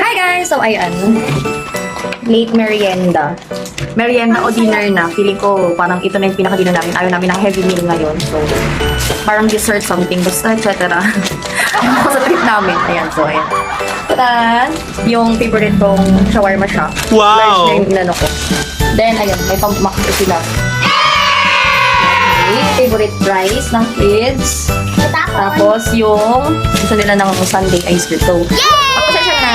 Hi guys! So ayan, late merienda. Merienda o dinner na. Feeling ko parang ito na yung pinaka-dinner namin. Ayaw namin ng heavy meal ngayon. So, parang dessert something. Basta, etc. Sa trip namin. Ayan, so ayan. Tadan! Yung favorite kong shawarma siya. Wow! Large na yung inano ko. Then, ayun, may pang-macro sila. Okay, favorite rice ng kids. Tapos, yung gusto nila ng Sunday ice cream. So, pasensya na.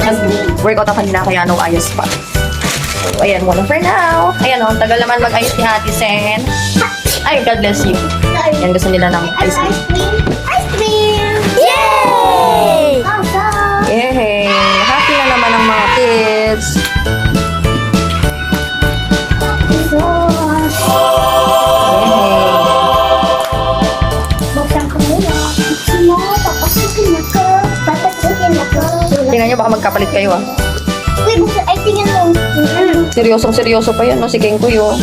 Nag-workout ako kanina kaya no ayos pa. So, ayan muna for now. Ayan o, tagal naman mag-ayos ni Ate Sen. Ay, God bless you. Yan, gusto nila ng ice cream. Ice cream! Yay! Yay! Happy na naman ang mga kids. Buksan ko muna. Buksan mo, papasukin ako. Papasukin ako. Tingnan nyo, baka magkapalit kayo ah. Uy, buksan. Ay, tingnan mo. Seryosong-seryoso pa yan, no? Si Kengkoy, oh.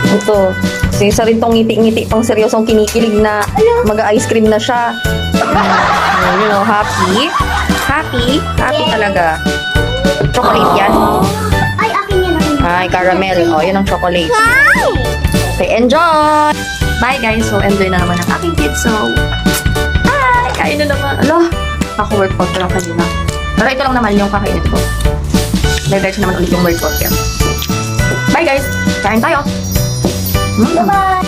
Ito. Si isa rin tong ngiti-ngiti pang seryosong kinikilig na mag-ice cream na siya. You know, happy. Happy. Happy talaga. Chocolate yan. Ay, akin yan. Ay, caramel. Oh, yun ang chocolate. Okay, enjoy! Bye, guys. So, enjoy na naman ang aking kids. So, hi! Kain na naman. Alo, ako-workout ko lang kanina. Pero ito lang naman yung kakainit ko. Diretso naman ulit yung workout yan. Bye, guys! Kain tayo! Bye-bye.